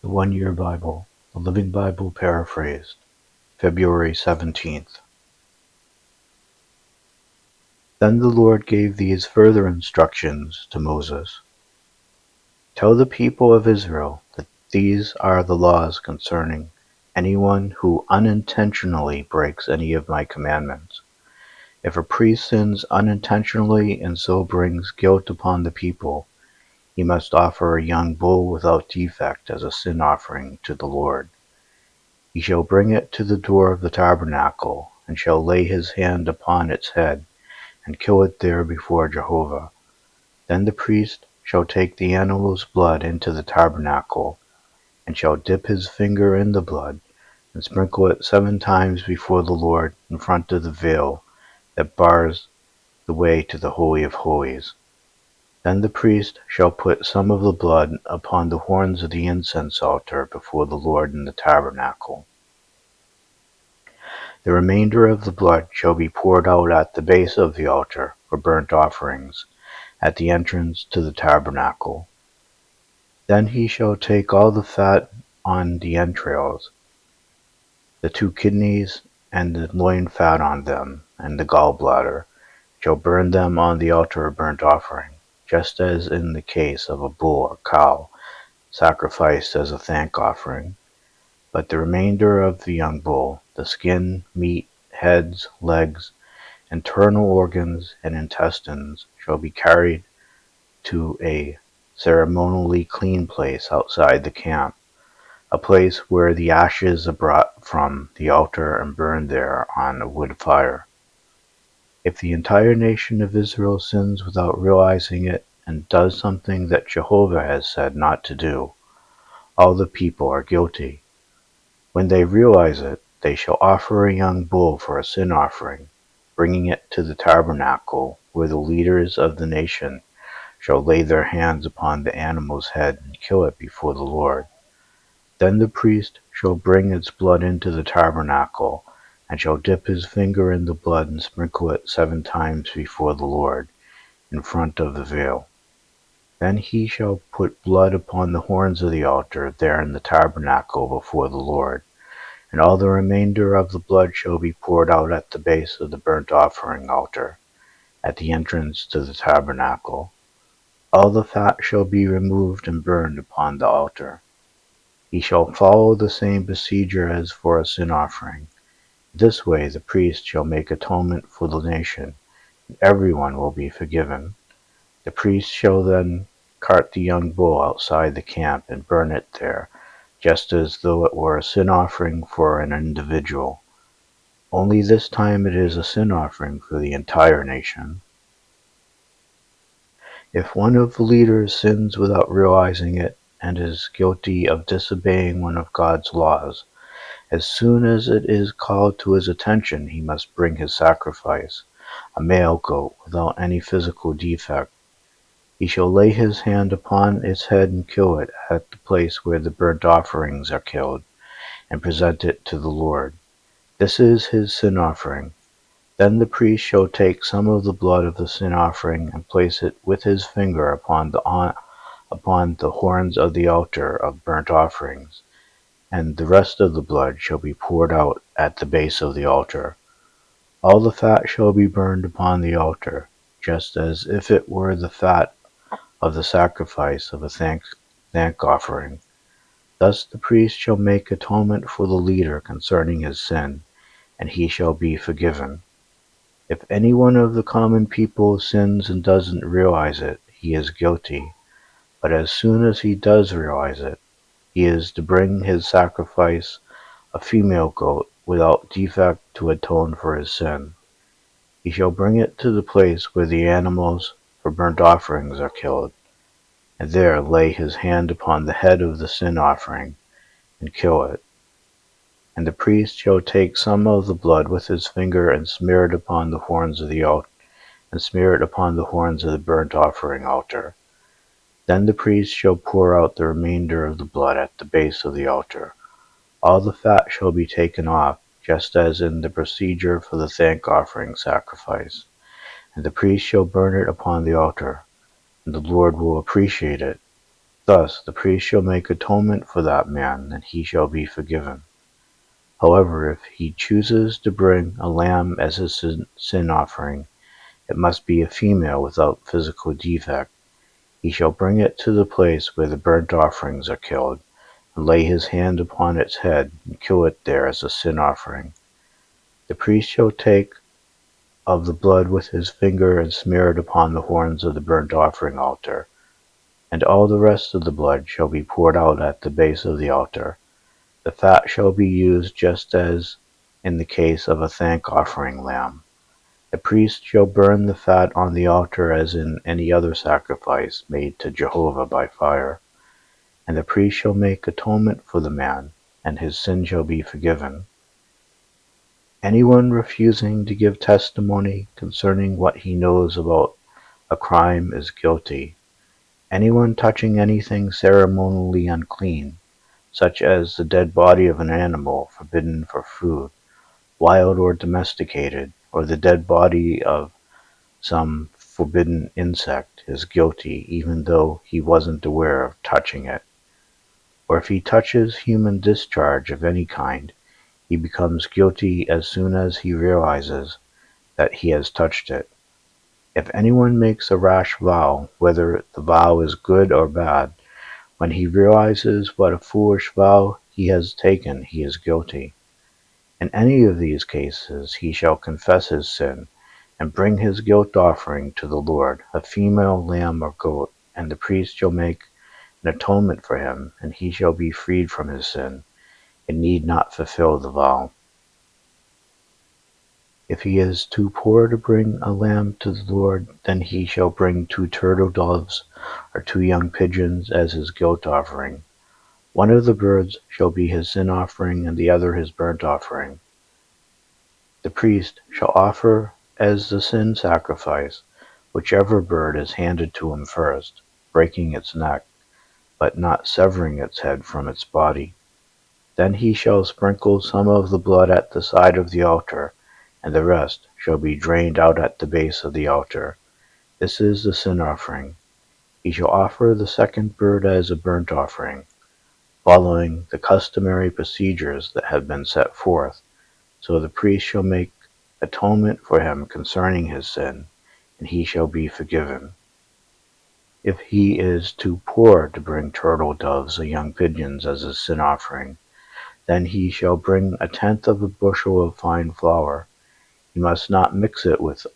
The One Year Bible, the Living Bible Paraphrased, February 17th. Then the Lord gave these further instructions to Moses. Tell the people of Israel that these are the laws concerning anyone who unintentionally breaks any of my commandments. If a priest sins unintentionally and so brings guilt upon the people, he must offer a young bull without defect as a sin offering to the Lord. He shall bring it to the door of the tabernacle, and shall lay his hand upon its head, and kill it there before Jehovah. Then the priest shall take the animal's blood into the tabernacle, and shall dip his finger in the blood, and sprinkle it 7 times before the Lord in front of the veil that bars the way to the Holy of Holies. Then the priest shall put some of the blood upon the horns of the incense altar before the Lord in the tabernacle. The remainder of the blood shall be poured out at the base of the altar for burnt offerings, at the entrance to the tabernacle. Then he shall take all the fat on the entrails, the 2 kidneys, and the loin fat on them, and the gallbladder, shall burn them on the altar of burnt offering, just as in the case of a bull or cow, sacrificed as a thank offering. But the remainder of the young bull, the skin, meat, heads, legs, internal organs, and intestines, shall be carried to a ceremonially clean place outside the camp, a place where the ashes are brought from the altar and burned there on a wood fire. If the entire nation of Israel sins without realizing it and does something that Jehovah has said not to do, all the people are guilty. When they realize it, they shall offer a young bull for a sin offering, bringing it to the tabernacle, where the leaders of the nation shall lay their hands upon the animal's head and kill it before the Lord. Then the priest shall bring its blood into the tabernacle, and shall dip his finger in the blood and sprinkle it 7 times before the Lord, in front of the veil. Then he shall put blood upon the horns of the altar there in the tabernacle before the Lord, and all the remainder of the blood shall be poured out at the base of the burnt offering altar, at the entrance to the tabernacle. All the fat shall be removed and burned upon the altar. He shall follow the same procedure as for a sin offering. This way the priest shall make atonement for the nation, and everyone will be forgiven. The priest shall then cart the young bull outside the camp and burn it there, just as though it were a sin offering for an individual. Only this time it is a sin offering for the entire nation. If one of the leaders sins without realizing it and is guilty of disobeying one of God's laws, as soon as it is called to his attention, he must bring his sacrifice, a male goat without any physical defect. He shall lay his hand upon its head and kill it at the place where the burnt offerings are killed, and present it to the Lord. This is his sin offering. Then the priest shall take some of the blood of the sin offering and place it with his finger upon the horns of the altar of burnt offerings, and the rest of the blood shall be poured out at the base of the altar. All the fat shall be burned upon the altar, just as if it were the fat of the sacrifice of a thank offering. Thus the priest shall make atonement for the leader concerning his sin, and he shall be forgiven. If any one of the common people sins and doesn't realize it, he is guilty. But as soon as he does realize it, he is to bring his sacrifice, a female goat without defect, to atone for his sin. He shall bring it to the place where the animals for burnt offerings are killed, and there lay his hand upon the head of the sin offering, and kill it. And the priest shall take some of the blood with his finger and smear it upon the horns of the altar, and smear it upon the horns of the burnt offering altar. Then the priest shall pour out the remainder of the blood at the base of the altar. All the fat shall be taken off, just as in the procedure for the thank offering sacrifice, and the priest shall burn it upon the altar, and the Lord will appreciate it. Thus the priest shall make atonement for that man, and he shall be forgiven. However, if he chooses to bring a lamb as his sin offering, it must be a female without physical defect. He shall bring it to the place where the burnt offerings are killed, and lay his hand upon its head, and kill it there as a sin offering. The priest shall take of the blood with his finger and smear it upon the horns of the burnt offering altar, and all the rest of the blood shall be poured out at the base of the altar. The fat shall be used just as in the case of a thank offering lamb. The priest shall burn the fat on the altar as in any other sacrifice made to Jehovah by fire. And the priest shall make atonement for the man, and his sin shall be forgiven. Anyone refusing to give testimony concerning what he knows about a crime is guilty. Anyone touching anything ceremonially unclean, such as the dead body of an animal forbidden for food, wild or domesticated, or the dead body of some forbidden insect, is guilty even though he wasn't aware of touching it. Or if he touches human discharge of any kind, he becomes guilty as soon as he realizes that he has touched it. If anyone makes a rash vow, whether the vow is good or bad, when he realizes what a foolish vow he has taken, he is guilty. In any of these cases he shall confess his sin, and bring his guilt offering to the Lord, a female lamb or goat, and the priest shall make an atonement for him, and he shall be freed from his sin, and need not fulfill the vow. If he is too poor to bring a lamb to the Lord, then he shall bring 2 turtle doves or 2 young pigeons as his guilt offering. One of the birds shall be his sin offering, and the other his burnt offering. The priest shall offer as the sin sacrifice whichever bird is handed to him first, breaking its neck, but not severing its head from its body. Then he shall sprinkle some of the blood at the side of the altar, and the rest shall be drained out at the base of the altar. This is the sin offering. He shall offer the second bird as a burnt offering, following the customary procedures that have been set forth. So the priest shall make atonement for him concerning his sin, and he shall be forgiven. If he is too poor to bring turtle doves or young pigeons as a sin offering, then he shall bring 1/10 of a bushel of fine flour. He must not mix it with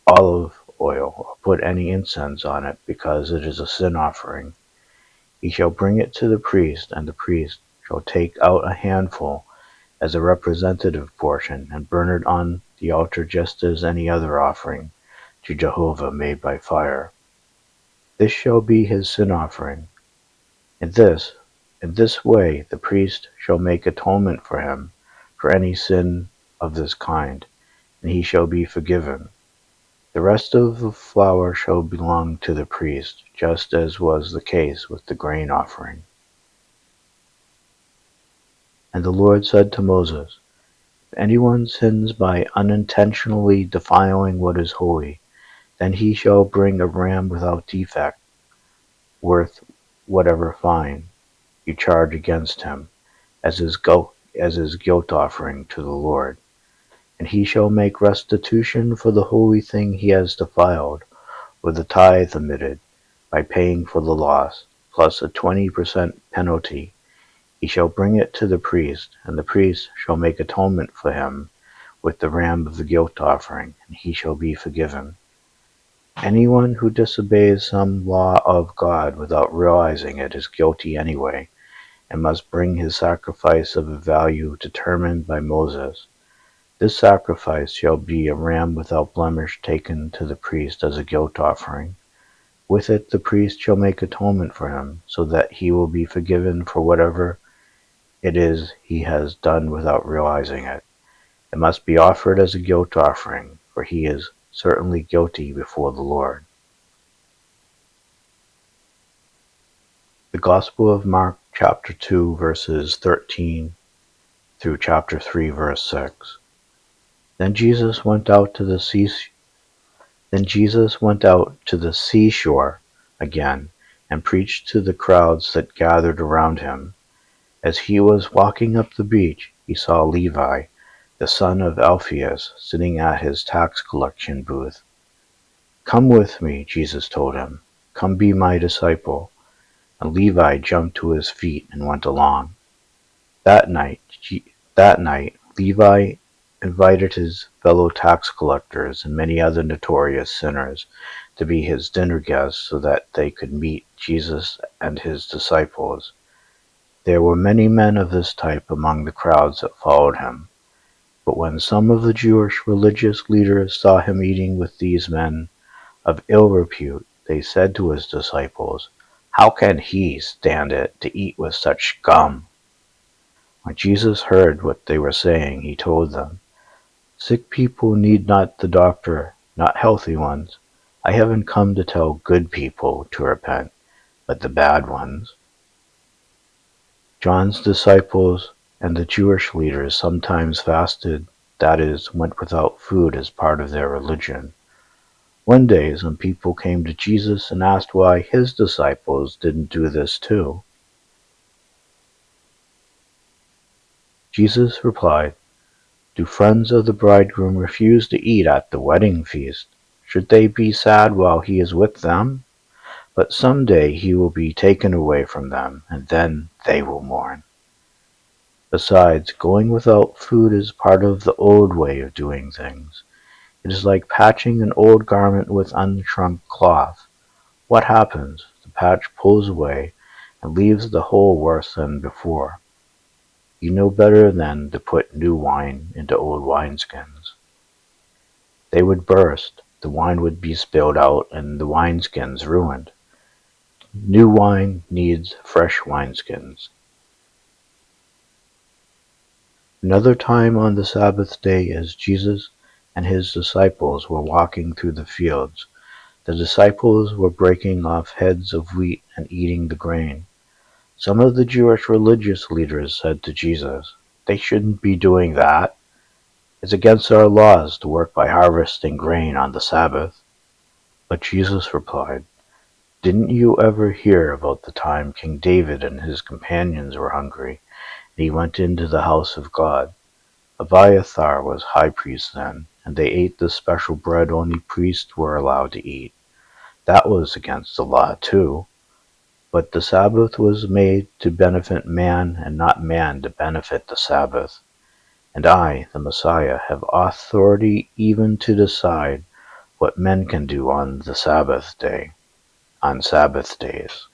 olive oil or put any incense on it, because it is a sin offering. He shall bring it to the priest, and the priest shall take out a handful as a representative portion, and burn it on the altar just as any other offering to Jehovah made by fire. This shall be his sin offering. In this way the priest shall make atonement for him for any sin of this kind, and he shall be forgiven. The rest of the flour shall belong to the priest, just as was the case with the grain offering. And the Lord said to Moses, If anyone sins by unintentionally defiling what is holy, then he shall bring a ram without defect, worth whatever fine you charge against him, as his guilt offering to the Lord. And he shall make restitution for the holy thing he has defiled, or the tithe omitted, by paying for the loss, plus a 20% penalty. He shall bring it to the priest, and the priest shall make atonement for him with the ram of the guilt offering, and he shall be forgiven. Anyone who disobeys some law of God without realizing it is guilty anyway, and must bring his sacrifice of a value determined by Moses. This sacrifice shall be a ram without blemish taken to the priest as a guilt offering. With it the priest shall make atonement for him, so that he will be forgiven for whatever it is he has done without realizing it. It must be offered as a guilt offering, for he is certainly guilty before the Lord. The Gospel of Mark, chapter 2, verses 13 through chapter 3, verse 6. Then Jesus went out to the seashore again, and preached to the crowds that gathered around him. As he was walking up the beach, he saw Levi, the son of Alphaeus, sitting at his tax collection booth. "Come with me," Jesus told him. "Come be my disciple." And Levi jumped to his feet and went along. That night, Levi invited his fellow tax collectors and many other notorious sinners to be his dinner guests so that they could meet Jesus and his disciples. There were many men of this type among the crowds that followed him. But when some of the Jewish religious leaders saw him eating with these men of ill repute, they said to his disciples, "How can he stand it to eat with such scum?" When Jesus heard what they were saying, he told them, "Sick people need not the doctor, not healthy ones. I haven't come to tell good people to repent, but the bad ones." John's disciples and the Jewish leaders sometimes fasted, that is, went without food as part of their religion. One day some people came to Jesus and asked why his disciples didn't do this too. Jesus replied, "Do friends of the bridegroom refuse to eat at the wedding feast? Should they be sad while he is with them? But some day he will be taken away from them, and then they will mourn. Besides, going without food is part of the old way of doing things. It is like patching an old garment with unshrunk cloth. What happens? The patch pulls away and leaves the hole worse than before. You know better than to put new wine into old wineskins. They would burst, the wine would be spilled out, and the wineskins ruined. New wine needs fresh wineskins." Another time on the Sabbath day, as Jesus and his disciples were walking through the fields, the disciples were breaking off heads of wheat and eating the grain. Some of the Jewish religious leaders said to Jesus, "They shouldn't be doing that. It's against our laws to work by harvesting grain on the Sabbath." But Jesus replied, "Didn't you ever hear about the time King David and his companions were hungry, and he went into the house of God? Abiathar was high priest then, and they ate the special bread only priests were allowed to eat. That was against the law too. But the Sabbath was made to benefit man, and not man to benefit the Sabbath. And I, the Messiah, have authority even to decide what men can do on the Sabbath day, on Sabbath days."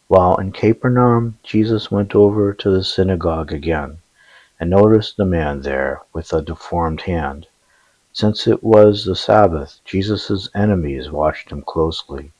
While in Capernaum, Jesus went over to the synagogue again, and noticed the man there with a deformed hand. Since it was the Sabbath, Jesus' enemies watched him closely.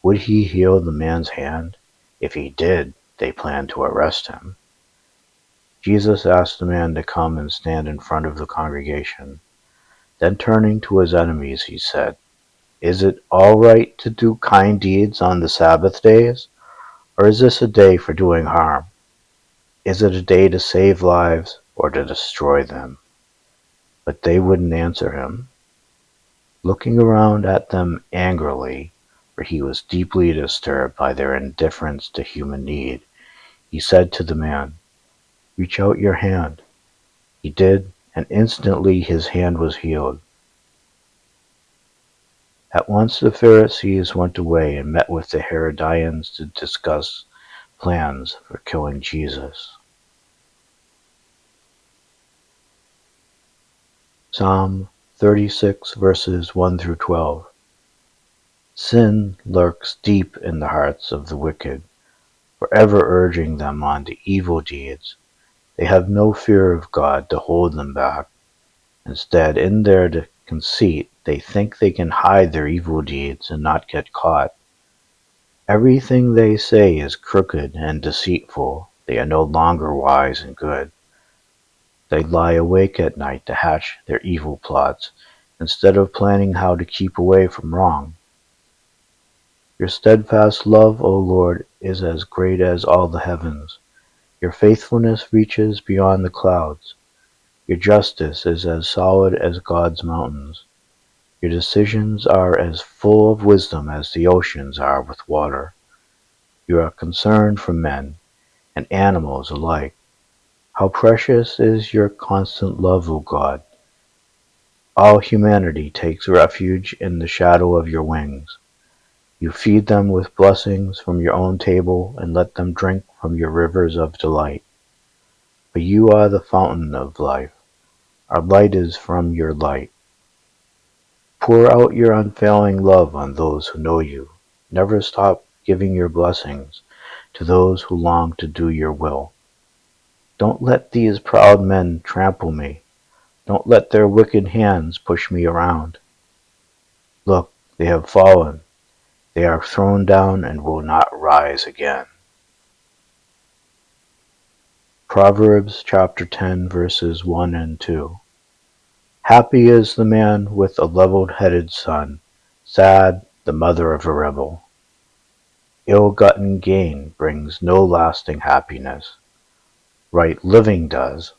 Would he heal the man's hand? If he did, they planned to arrest him. Jesus asked the man to come and stand in front of the congregation. Then turning to his enemies, he said, "Is it all right to do kind deeds on the Sabbath days? Or is this a day for doing harm? Is it a day to save lives or to destroy them?" But they wouldn't answer him. Looking around at them angrily, for he was deeply disturbed by their indifference to human need, he said to the man, "Reach out your hand." He did, and instantly his hand was healed. At once the Pharisees went away and met with the Herodians to discuss plans for killing Jesus. Psalm 36, verses 1 through 12. Sin lurks deep in the hearts of the wicked, forever urging them on to evil deeds. They have no fear of God to hold them back. Instead, in their conceit, they think they can hide their evil deeds and not get caught. Everything they say is crooked and deceitful. They are no longer wise and good. They lie awake at night to hatch their evil plots, instead of planning how to keep away from wrong. Your steadfast love, O Lord, is as great as all the heavens. Your faithfulness reaches beyond the clouds. Your justice is as solid as God's mountains. Your decisions are as full of wisdom as the oceans are with water. You are concerned for men and animals alike. How precious is your constant love, O God! All humanity takes refuge in the shadow of your wings. You feed them with blessings from your own table and let them drink from your rivers of delight. But you are the fountain of life. Our light is from your light. Pour out your unfailing love on those who know you. Never stop giving your blessings to those who long to do your will. Don't let these proud men trample me. Don't let their wicked hands push me around. Look, they have fallen. They are thrown down and will not rise again. Proverbs chapter 10 verses 1 and 2. Happy is the man with a level-headed son, sad the mother of a rebel. Ill-gotten gain brings no lasting happiness. Right living does.